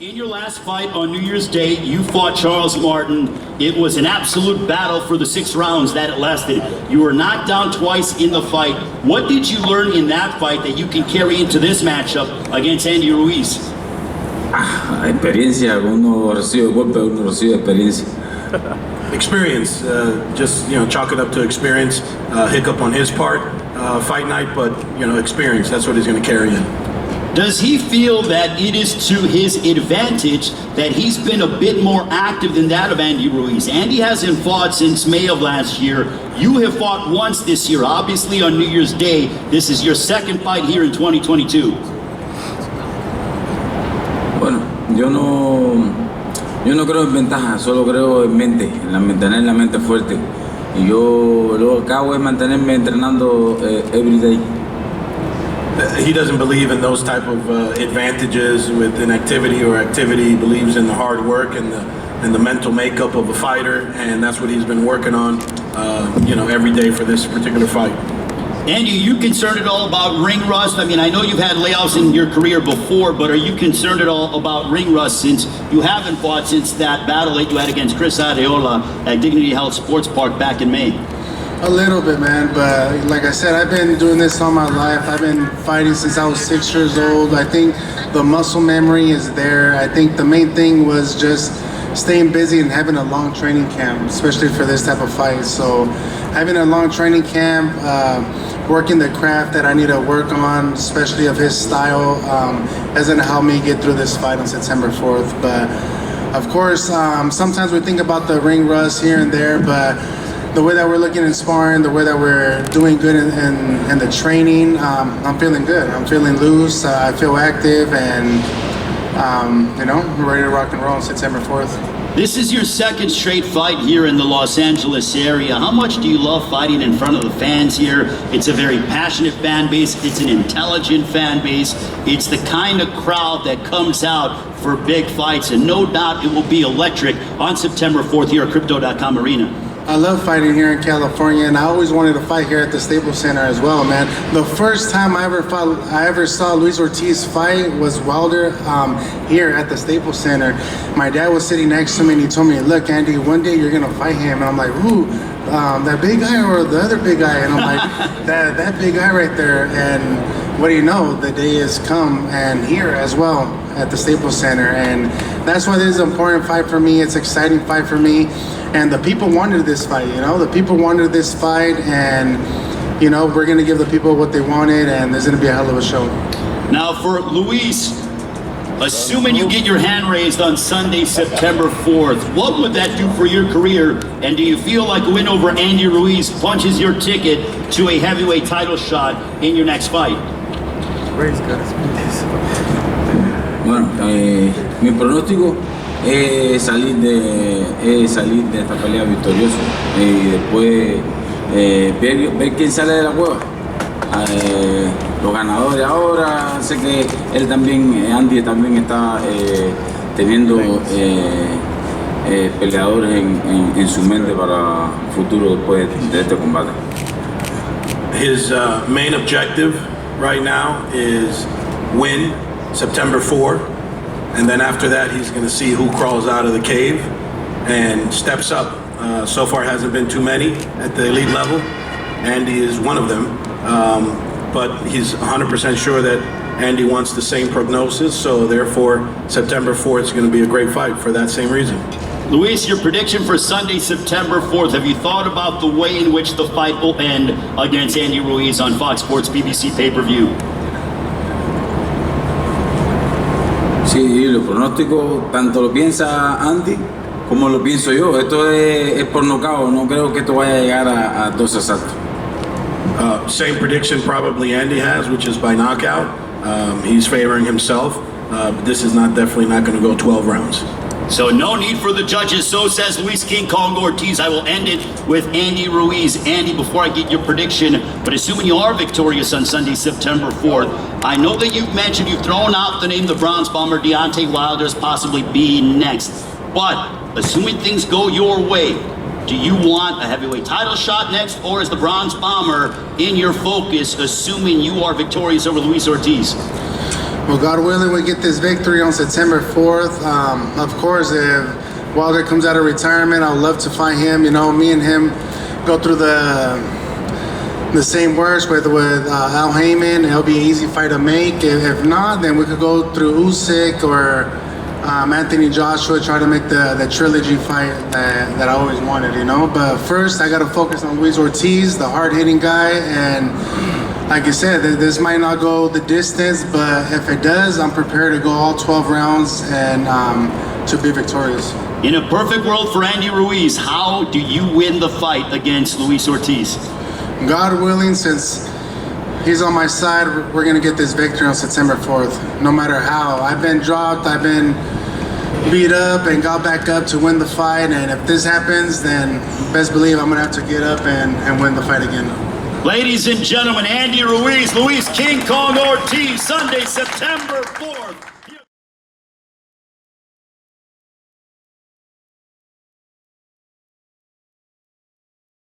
In your last fight on New Year's Day, you fought Charles Martin. It was an absolute battle for the 6 rounds that it lasted. You were knocked down twice in the fight. What did you learn in that fight that you can carry into this matchup against Andy Ruiz? Experiencia, uno recibe golpe, uno recibe experiencia. Experience, just chalk it up to experience. Hiccup on his part, fight night, but experience. That's what he's going to carry in. Does he feel that it is to his advantage that he's been a bit more active than that of Andy Ruiz? Andy hasn't fought since May of last year. You have fought once this year, obviously on New Year's Day. This is your second fight here in 2022. Bueno, yo no creo en ventaja, solo creo en mente, en mantener la mente fuerte. Y yo lo que hago es mantenerme entrenando every day. He doesn't believe in those type of advantages with inactivity or activity. He believes in the hard work and the mental makeup of a fighter, and that's what he's been working on, every day for this particular fight. Andy, are you concerned at all about ring rust? I mean, I know you've had layoffs in your career before, but are you concerned at all about ring rust since you haven't fought since that battle that you had against Chris Adeola at Dignity Health Sports Park back in May? A little bit, man, but like I said, I've been doing this all my life. I've been fighting since I was 6 years old. I think the muscle memory is there. I think the main thing was just staying busy and having a long training camp, especially for this type of fight. So having a long training camp, working the craft that I need to work on, especially of his style, is going to help me get through this fight on September 4th. But of course, sometimes we think about the ring rust here and there, but the way that we're looking in sparring, the way that we're doing good in the training, I'm feeling good. I'm feeling loose. I feel active, and we're ready to rock and roll on September 4th. This is your second straight fight here in the Los Angeles area. How much do you love fighting in front of the fans here? It's a very passionate fan base. It's an intelligent fan base. It's the kind of crowd that comes out for big fights, and no doubt it will be electric on September 4th here at Crypto.com Arena. I love fighting here in California, and I always wanted to fight here at the Staples Center as well, man. The first time I ever saw Luis Ortiz fight was Wilder here at the Staples Center. My dad was sitting next to me, and he told me, "Look, Andy, one day you're gonna fight him." And I'm like, "Who? That big guy or the other big guy?" And I'm like, that big guy right there. And what do you know? The day has come, and here as well at the Staples Center. And that's why this is an important fight for me. It's an exciting fight for me. And the people wanted this fight, the people wanted this fight, and we're gonna give the people what they wanted, and there's gonna be a hell of a show. Now for Luis, assuming you get your hand raised on Sunday, September 4th, what would that do for your career? And do you feel like a win over Andy Ruiz punches your ticket to a heavyweight title shot in your next fight? Bueno, mi pronóstico es salir de esta pelea victorioso y después ver quién sale de la cueva. Los ganadores ahora, sé que él también, Andy también está teniendo peleadores en su mente para futuro después de este combate. His main objective right now is win September 4th. And then after that, he's going to see who crawls out of the cave and steps up. So far, hasn't been too many at the elite level. Andy is one of them. But he's 100% sure that Andy wants the same prognosis. So therefore, September 4th is going to be a great fight for that same reason. Luis, your prediction for Sunday, September 4th. Have you thought about the way in which the fight will end against Andy Ruiz on Fox Sports BBC pay-per-view? Sí, los pronósticos tanto lo piensa Andy como lo pienso yo. Esto es por nocaut, no creo que esto vaya a llegar a 2 asaltos. Same prediction probably Andy has, which is by knockout. He's favoring himself. But this is definitely not going to go 12 rounds. So no need for the judges, so says Luis King Kong Ortiz. I will end it with Andy Ruiz. Andy, before I get your prediction, but assuming you are victorious on Sunday, September 4th, I know that you've mentioned, you've thrown out the name the Bronze Bomber, Deontay Wilder's possibly be next. But assuming things go your way, do you want a heavyweight title shot next, or is the Bronze Bomber in your focus, assuming you are victorious over Luis Ortiz? Well, God willing, we get this victory on September 4th. Of course, if Wilder comes out of retirement, I would love to fight him. You know, me and him go through the same works with Al Heyman. It'll be an easy fight to make. If not, then we could go through Usyk or Anthony Joshua, try to make the trilogy fight that I always wanted, you know. But first, I got to focus on Luis Ortiz, the hard-hitting guy. And like I said, this might not go the distance, but if it does, I'm prepared to go all 12 rounds and to be victorious. In a perfect world for Andy Ruiz, how do you win the fight against Luis Ortiz? God willing, since he's on my side, we're going to get this victory on September 4th, no matter how. I've been dropped, I've been beat up and got back up to win the fight, and if this happens, then best believe I'm going to have to get up and win the fight again. Ladies and gentlemen, Andy Ruiz, Luis King Kong Ortiz, Sunday, September 4th.